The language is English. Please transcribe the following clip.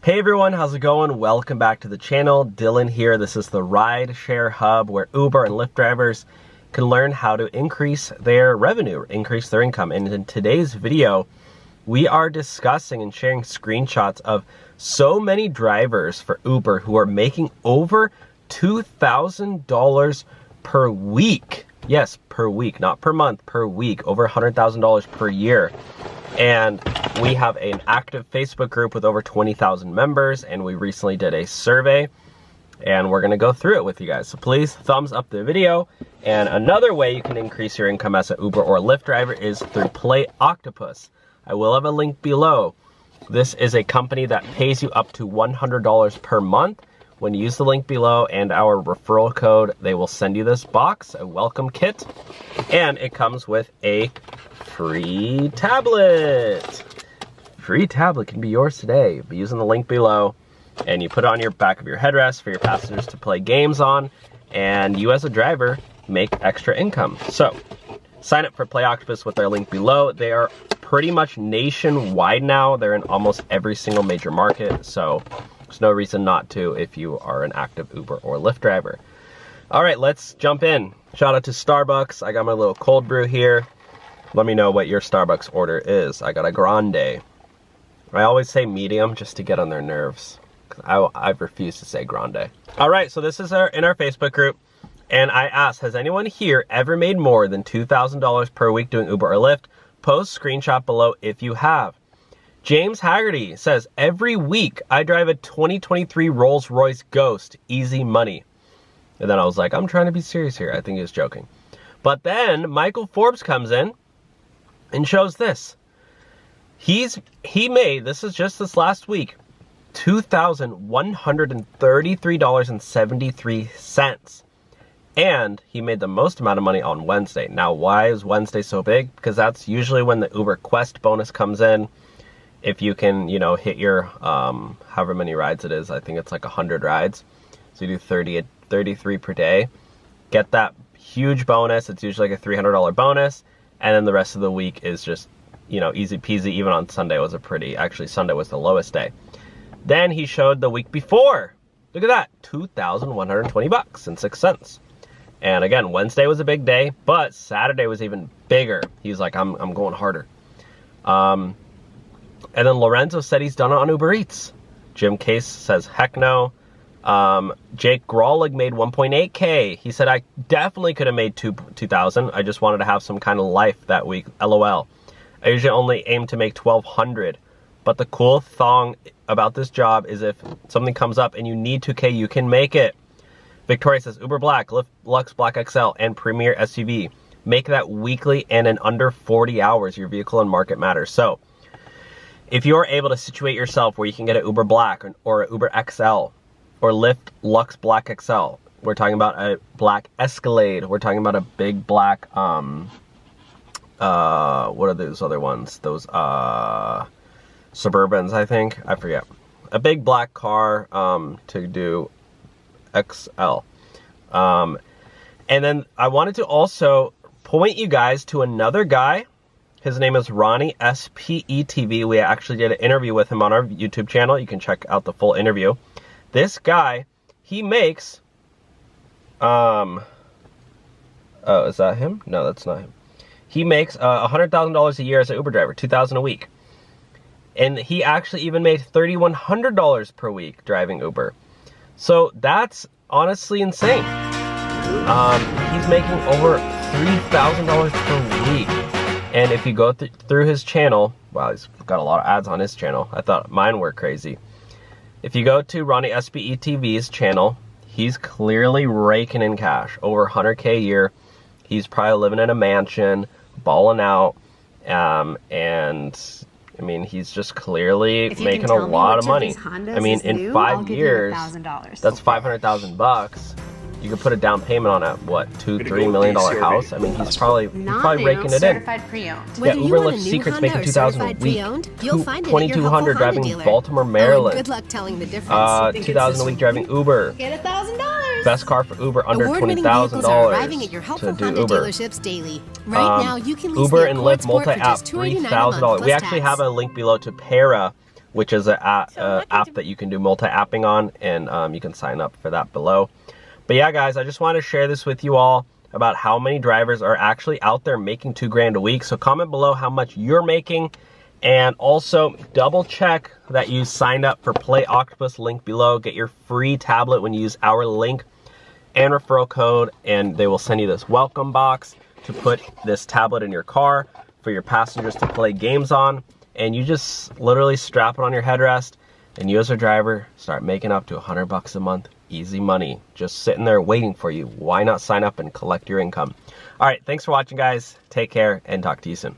Hey everyone, how's it going? Welcome back to the channel. Dylan here. This is the Rideshare Hub where Uber and Lyft drivers can learn how to increase their revenue, increase their income. And in today's video, we are discussing and sharing screenshots of so many drivers for Uber who are making over $2,000 per week. Yes, per week, not per month, per week, over $100,000 per year. And we have an active Facebook group with over 20,000 members, and we recently did a survey, and we're gonna go through it with you guys. So please thumbs up the video. And another way you can increase your income as an Uber or Lyft driver is through Play Octopus. I will have a link below. This is a company that pays you up to $100 per month. When you use the link below and our referral code, they will send you this box, a welcome kit, and it comes with a free tablet. Free tablet can be yours today. Be using the link below, and you put it on your back of your headrest for your passengers to play games on, and you as a driver make extra income. So sign up for Play Octopus with their link below. They are pretty much nationwide now. They're in almost every single major market, so there's no reason not to if you are an active Uber or Lyft driver. All right, let's jump in. Shout out to Starbucks. I got my little cold brew here. Let me know what your Starbucks order is. I got a grande. I always say medium just to get on their nerves. I refuse to say grande. All right, so this is in our Facebook group. And I asked, has anyone here ever made more than $2,000 per week doing Uber or Lyft? Post screenshot below if you have. James Haggerty says, every week I drive a 2023 Rolls-Royce Ghost, easy money. And then I was like, I'm trying to be serious here. I think he was joking. But then Michael Forbes comes in and shows this. He made, this is just this last week, $2,133.73. And he made the most amount of money on Wednesday. Now, why is Wednesday so big? Because that's usually when the Uber Quest bonus comes in. If you can, you know, hit your, however many rides it is, I think it's like 100 rides. So you do 33 per day. Get that huge bonus. It's usually like a $300 bonus. And then the rest of the week is just, you know, easy peasy. Even on Sunday was actually Sunday was the lowest day. Then he showed the week before. Look at that, $2,120.06. And again, Wednesday was a big day, but Saturday was even bigger. He's like, I'm going harder. And then Lorenzo said he's done it on Uber Eats. Jim Case says, heck no. Jake Grawlig made 1.8K. He said, I definitely could have made 2,000. I just wanted to have some kind of life that week. LOL. I usually only aim to make 1,200. But the cool thing about this job is if something comes up and you need 2K, you can make it. Victoria says, Uber Black, Lyft Lux Black XL, and Premier SUV. Make that weekly and in under 40 hours. Your vehicle and market matters. So if you're able to situate yourself where you can get an Uber Black or an Uber XL or Lyft Lux Black XL, we're talking about a black Escalade. We're talking about a big black, what are those other ones? Those Suburbans, I think. I forget. A big black car to do XL. And then I wanted to also point you guys to another guy. His name is Ronnie SPE Tv. We actually did an interview with him on our YouTube channel. You can check out the full interview. This guy, he makes, oh, is that him? No, that's not him. He makes $100,000 a year as an Uber driver, $2,000 a week. And he actually even made $3,100 per week driving Uber. So that's honestly insane. He's making over $3,000 per week. And if you go through his channel, wow, he's got a lot of ads on his channel. I thought mine were crazy. If you go to Ronnie SPE TV's channel, he's clearly raking in cash. Over 100K a year. He's probably living in a mansion, balling out. And I mean, he's just clearly making a lot of money. I mean, in 5 years, that's $500,000. You could put a down payment on a, what, $2-3 million house? I mean, he's probably raking it in. Certified pre-owned. Yeah, Uber Lyft Secrets making $2,000 a week. $2,200 driving Baltimore, Maryland. Good luck telling the difference. $2,000 a week driving Uber. Get $1,000. Best car for Uber under $20,000 to do Uber. Dealerships daily. Right now, you can lease Uber the and Accord Lyft Sport for multi-app, just $289 a $3,000. month We actually plus have a link below to Para, which is an app that you can do multi-apping on, and you can sign up for that below. But yeah, guys, I just want to share this with you all about how many drivers are actually out there making $2 grand a week. So comment below how much you're making, and also double check that you signed up for Play Octopus, link below. Get your free tablet when you use our link and referral code, and they will send you this welcome box to put this tablet in your car for your passengers to play games on. And you just literally strap it on your headrest, and you as a driver start making up to $100 a month. Easy money, just sitting there waiting for you. Why not sign up and collect your income? All right, thanks for watching, guys. Take care and talk to you soon.